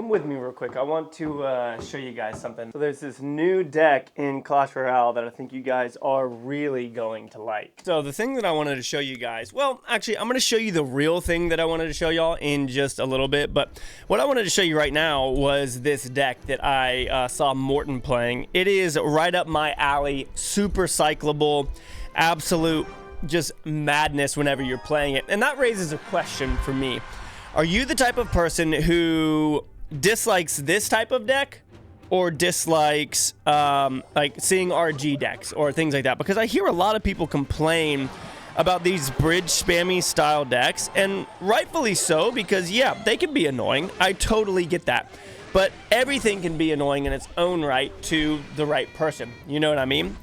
come with me real quick. I want to show you guys something. So there's this new deck in Clash Royale that I think you guys are really going to like. So the thing that I wanted to show you guys, well, actually, I'm going to show you the real thing that I wanted to show y'all in just a little bit. But what I wanted to show you right now was this deck that I saw Morton playing. It is right up my alley, super cyclable, absolute just madness whenever you're playing it. And that raises a question for me. Are you the type of person who dislikes this type of deck or dislikes like seeing RG decks or things like that? Because I hear a lot of people complain about these bridge spammy style decks, and rightfully so, because yeah, they can be annoying. I totally get that. But everything can be annoying in its own right to the right person. You know what I mean?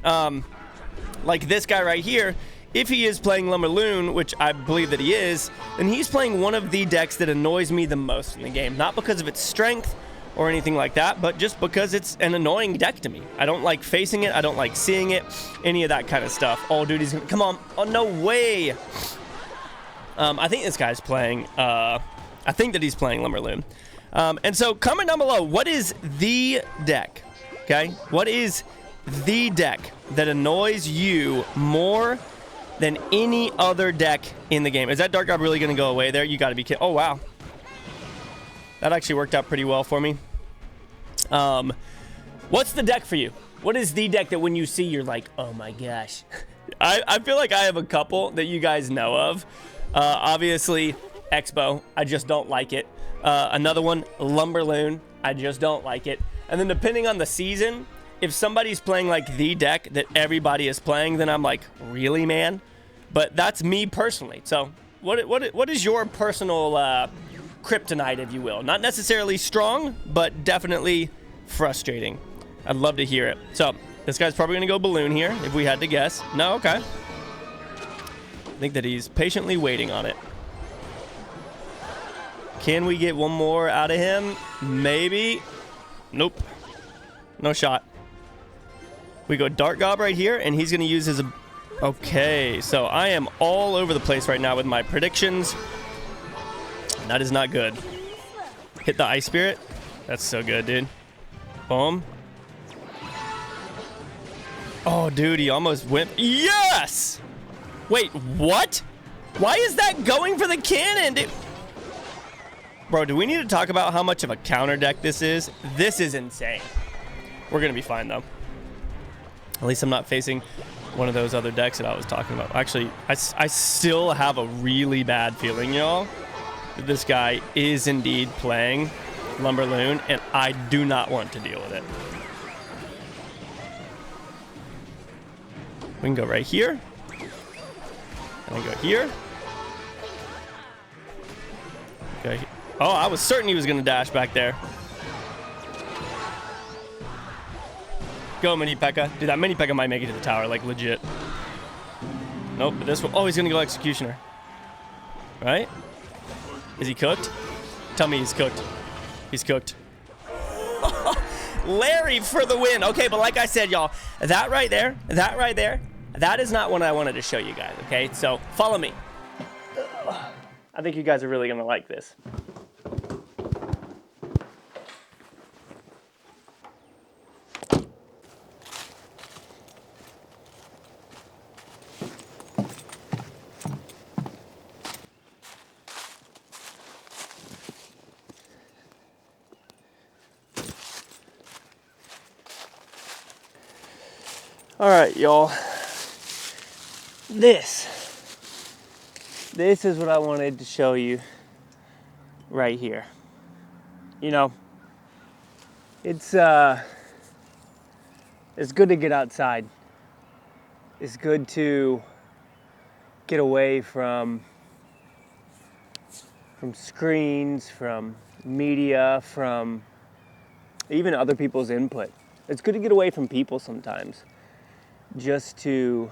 Like this guy right here, if he is playing Lumberloon, which I believe that he is, then he's playing one of the decks that annoys me the most in the game. Not because of its strength or anything like that, but just because it's an annoying deck to me. I don't like facing it. I don't like seeing it. Any of that kind of stuff. Oh, dude, he's gonna... Come on. Oh, no way. I think this guy's playing... I think that he's playing Lumberloon. And so comment down below, what is the deck? Okay? What is the deck that annoys you more than any other deck in the game? Is that Dark Gob really going to go away there? You got to be kidding. Oh, wow. That actually worked out pretty well for me. What's the deck for you? What is the deck that when you see, you're like, oh my gosh? I feel like I have a couple that you guys know of. Obviously, Expo. I just don't like it. Another one, Lumberloon. I just don't like it. And then depending on the season, if somebody's playing like the deck that everybody is playing, then I'm like, really, man? But that's me personally. So what is your personal kryptonite, if you will? Not necessarily strong, but definitely frustrating. I'd love to hear it. So this guy's probably going to go balloon here, if we had to guess. No? Okay. I think that he's patiently waiting on it. Can we get one more out of him? Maybe. Nope. No shot. We go Dark Gob right here, and he's going to use his... Okay, so I am all over the place right now with my predictions. That is not good. Hit the Ice Spirit. That's so good, dude. Boom. Oh, dude, he almost went... Yes! Wait, what? Why is that going for the cannon, dude? Bro, do we need to talk about how much of a counter deck this is? This is insane. We're going to be fine, though. At least I'm not facing one of those other decks that I was talking about. Actually, I still have a really bad feeling, y'all, that this guy is indeed playing Lumberloon, and I do not want to deal with it. We can go right here. And then go here. Okay. Oh, I was certain he was going to dash back there. Go, Mini P.E.K.K.A. Dude, that Mini P.E.K.K.A. might make it to the tower, like, legit. Nope, but this one... Oh, he's going to go Executioner. Right? Is he cooked? Tell me he's cooked. He's cooked. Larry for the win. Okay, but like I said, y'all, that right there, that is not what I wanted to show you guys, okay? So, follow me. I think you guys are really going to like this. All right, y'all. This is what I wanted to show you right here. You know, it's good to get outside. It's good to get away from screens, from media, from even other people's input. It's good to get away from people sometimes. Just to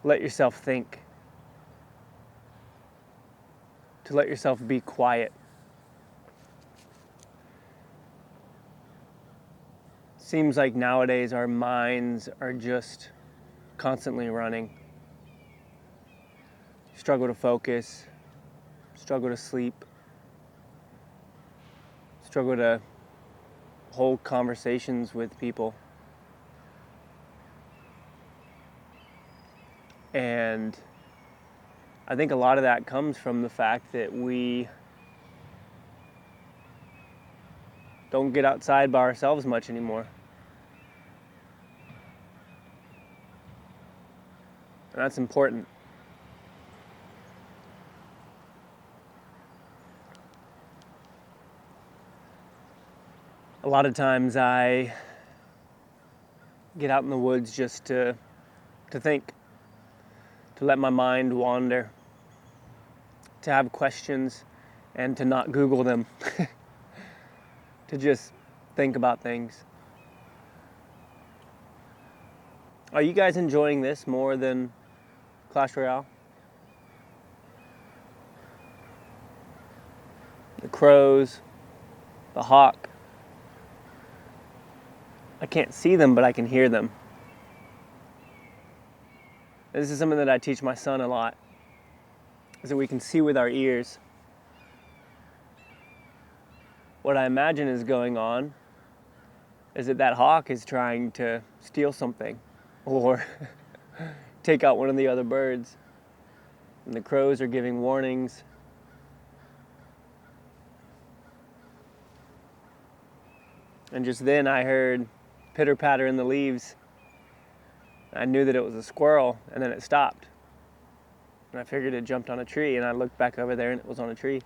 let yourself think, to let yourself be quiet. Seems like nowadays our minds are just constantly running. Struggle to focus, struggle to sleep. struggle to hold conversations with people. And I think a lot of that comes from the fact that we don't get outside by ourselves much anymore. And that's important. A lot of times I get out in the woods just to think, to let my mind wander, to have questions and to not Google them, to just think about things. Are you guys enjoying this more than Clash Royale? The crows, the hawk. I can't see them, but I can hear them. This is something that I teach my son a lot, is that we can see with our ears. What I imagine is going on is that hawk is trying to steal something or take out one of the other birds. And the crows are giving warnings. And just then I heard pitter patter in the leaves. I knew that it was a squirrel, and then it stopped. And I figured it jumped on a tree, and I looked back over there and it was on a tree.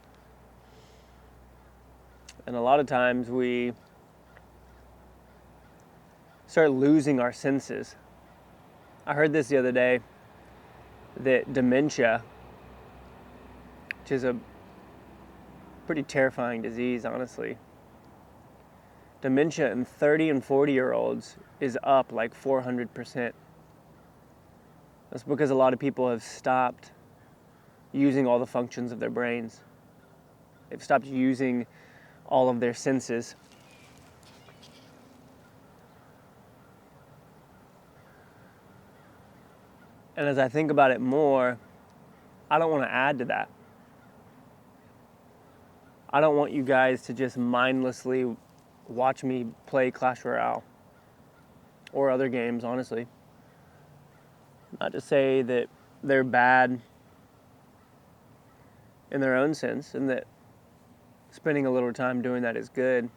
And a lot of times we start losing our senses. I heard this the other day, that dementia, which is a pretty terrifying disease, honestly. Dementia in 30 and 40-year-olds is up like 400%. That's because a lot of people have stopped using all the functions of their brains. They've stopped using all of their senses. And as I think about it more, I don't want to add to that. I don't want you guys to just mindlessly watch me play Clash Royale or other games, honestly. Not to say that they're bad in their own sense and that spending a little time doing that is good.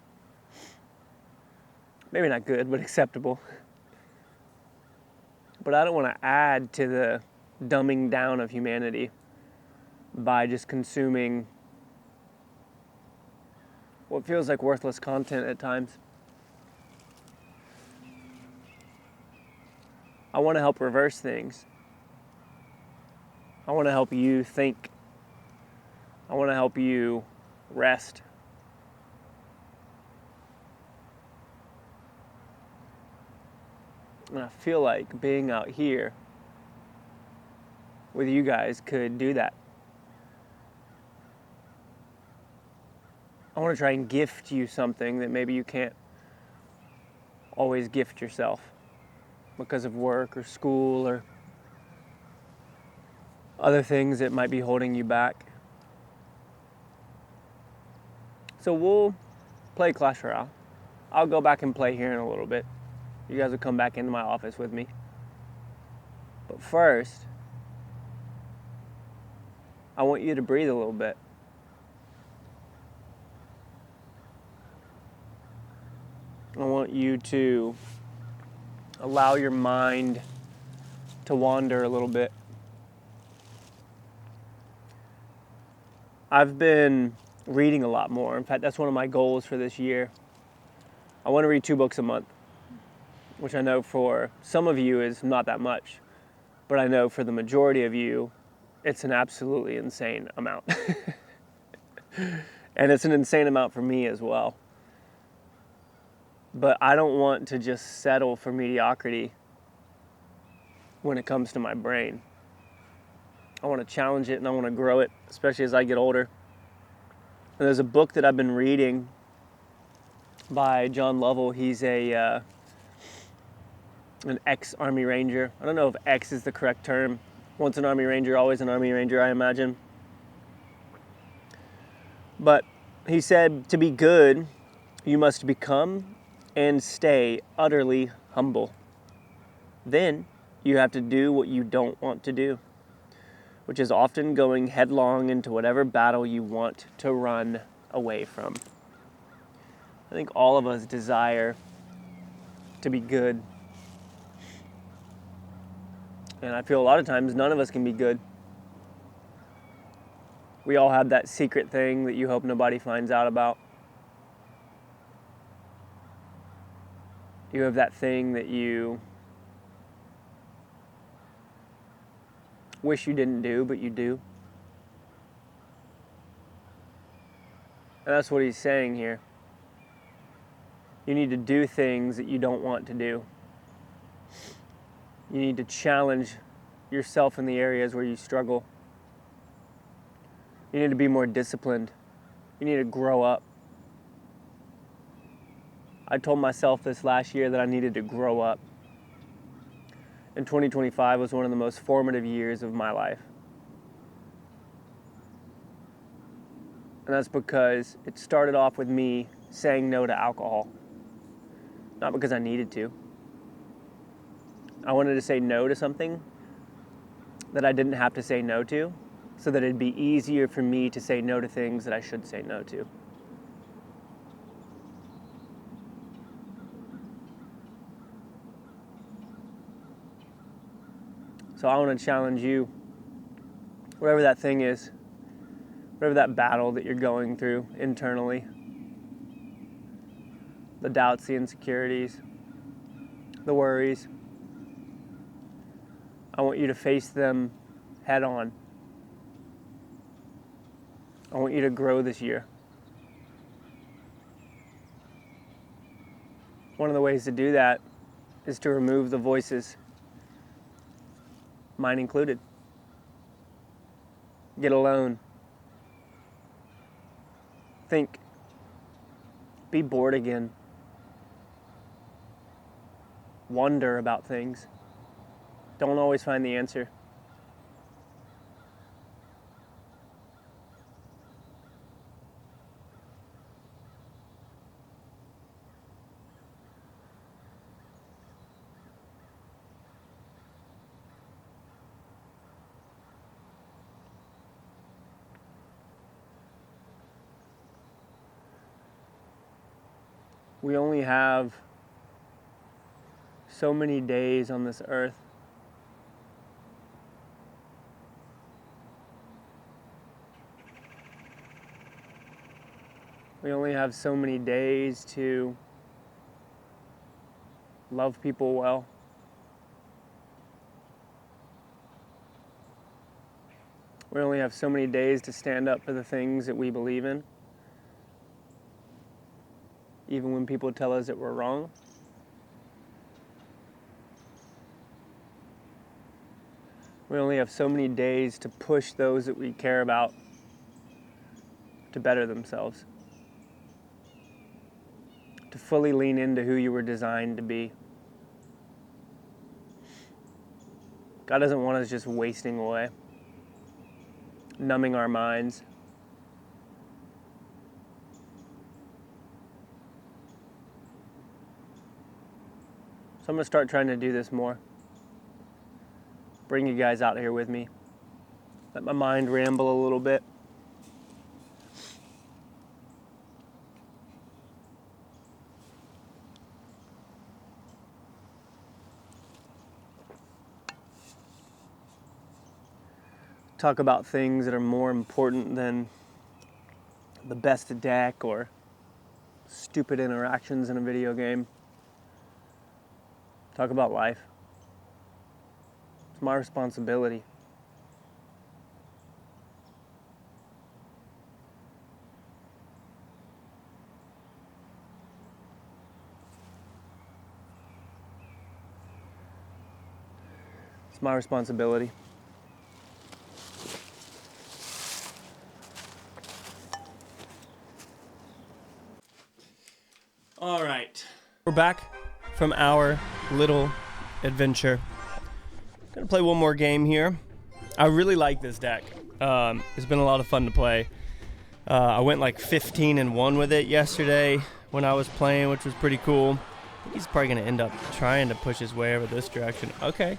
Maybe not good, but acceptable. But I don't want to add to the dumbing down of humanity by just consuming what feels like worthless content at times. I want to help reverse things. I want to help you think. I want to help you rest. And I feel like being out here with you guys could do that. I want to try and gift you something that maybe you can't always gift yourself because of work or school or other things that might be holding you back. So we'll play Clash Royale. I'll go back and play here in a little bit. You guys will come back into my office with me. But first, I want you to breathe a little bit. I want you to allow your mind to wander a little bit. I've been reading a lot more. In fact, that's one of my goals for this year. I want to read 2 books a month, which I know for some of you is not that much, but I know for the majority of you, it's an absolutely insane amount. And it's an insane amount for me as well. But I don't want to just settle for mediocrity when it comes to my brain. I want to challenge it and I want to grow it, especially as I get older. And there's a book that I've been reading by John Lovell. He's an ex-Army Ranger. I don't know if ex is the correct term. Once an Army Ranger, always an Army Ranger, I imagine. But he said to be good, You must become and stay utterly humble. Then you have to do what you don't want to do, which is often going headlong into whatever battle you want to run away from. I think all of us desire to be good. And I feel a lot of times none of us can be good. We all have that secret thing that you hope nobody finds out about. You have that thing that you wish you didn't do, but you do. And that's what he's saying here. You need to do things that you don't want to do. You need to challenge yourself in the areas where you struggle. You need to be more disciplined. You need to grow up. I told myself this last year that I needed to grow up. And 2025 was one of the most formative years of my life. And that's because it started off with me saying no to alcohol. Not because I needed to. I wanted to say no to something that I didn't have to say no to, so that it'd be easier for me to say no to things that I should say no to. So I want to challenge you, whatever that thing is, whatever that battle that you're going through internally, the doubts, the insecurities, the worries, I want you to face them head on. I want you to grow this year. One of the ways to do that is to remove the voices, mine included. Get alone. Think. Be bored again. Wonder about things. Don't always find the answer. We only have so many days on this earth. We only have so many days to love people well. We only have so many days to stand up for the things that we believe in, even when people tell us that we're wrong. We only have so many days to push those that we care about to better themselves, to fully lean into who you were designed to be. God doesn't want us just wasting away, numbing our minds. So I'm going to start trying to do this more. Bring you guys out here with me. Let my mind ramble a little bit. Talk about things that are more important than the best deck or stupid interactions in a video game. Talk about life. It's my responsibility. It's my responsibility. All right. We're back from our little adventure. Gonna play one more game here. I really like this deck. It's been a lot of fun to play. I went like 15-1 with it yesterday, when I was playing, which was pretty cool. I think he's probably going to end up trying to push his way over this direction. Okay.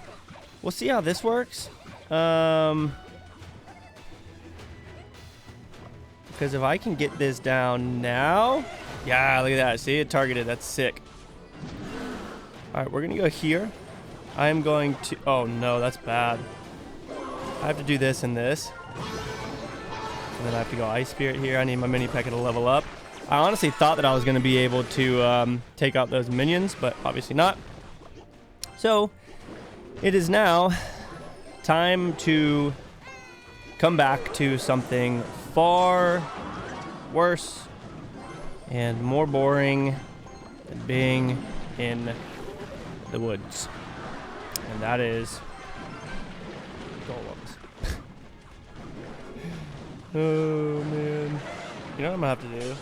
We'll see how this works. Because if I can get this down now... Yeah, look at that. See, it targeted. That's sick. All right, we're going to go here. I am going to... Oh, no, that's bad. I have to do this and this. And then I have to go Ice Spirit here. I need my mini P.E.K.K.A to level up. I honestly thought that I was going to be able to take out those minions, but obviously not. So, it is now time to come back to something far worse and more boring than being in the woods. And that is golems. Oh, man. You know what I'm going to have to do?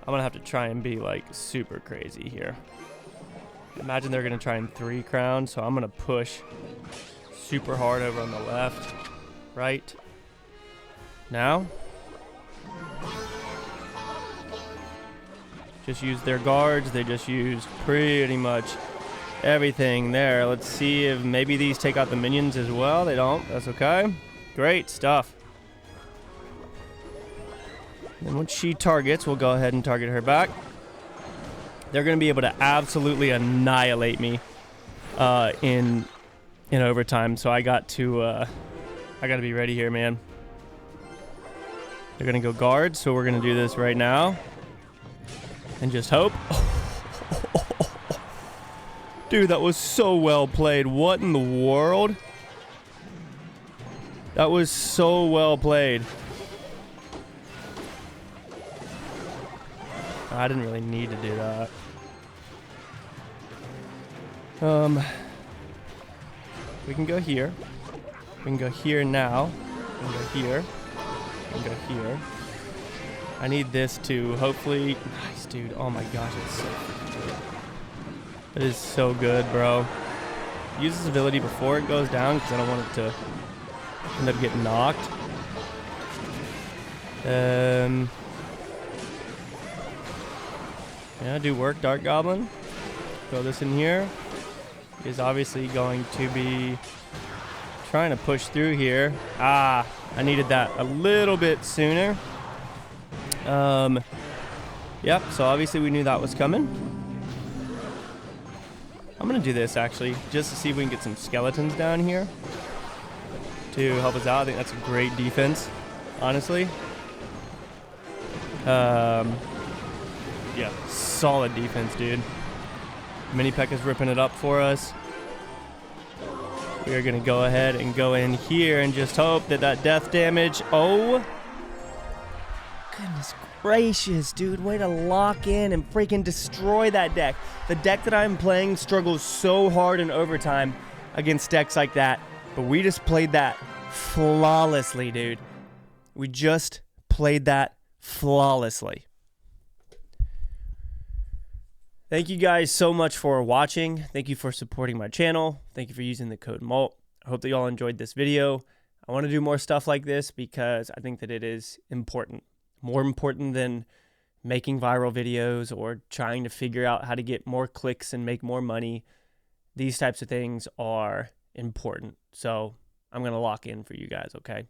I'm going to have to try and be, like, super crazy here. Imagine they're going to try and 3 crown, so I'm going to push super hard over on the left. Right. Now. Just use their guards. They just used pretty much everything there. Let's see if maybe these take out the minions as well. They don't. That's okay. Great stuff. And once she targets, we'll go ahead and target her back. They're going to be able to absolutely annihilate me in overtime. So I got to be ready here, man. They're going to go guard, so we're going to do this right now. And just hope. Dude, that was so well played. What in the world? That was so well played. I didn't really need to do that. We can go here. We can go here now. We can go here. We can go here. I need this to hopefully... Nice, dude. Oh my gosh, it's so good. It is so good, bro. Use this ability before it goes down because I don't want it to end up getting knocked. Yeah, do work, Dark Goblin. Throw this in here. He's obviously going to be trying to push through here. Ah, I needed that a little bit sooner. Yep, so obviously we knew that was coming. I'm going to do this, actually, just to see if we can get some skeletons down here to help us out. I think that's a great defense, honestly. Yeah, solid defense, dude. Mini P.E.K.K.A is ripping it up for us. We are going to go ahead and go in here and just hope that that death damage... Oh! Goodness gracious, dude. Way to lock in and freaking destroy that deck. The deck that I'm playing struggles so hard in overtime against decks like that. But we just played that flawlessly, dude. We just played that flawlessly. Thank you guys so much for watching. Thank you for supporting my channel. Thank you for using the code Molt. I hope that you all enjoyed this video. I want to do more stuff like this because I think that it is important. More important than making viral videos or trying to figure out how to get more clicks and make more money. These types of things are important. So I'm going to lock in for you guys, okay?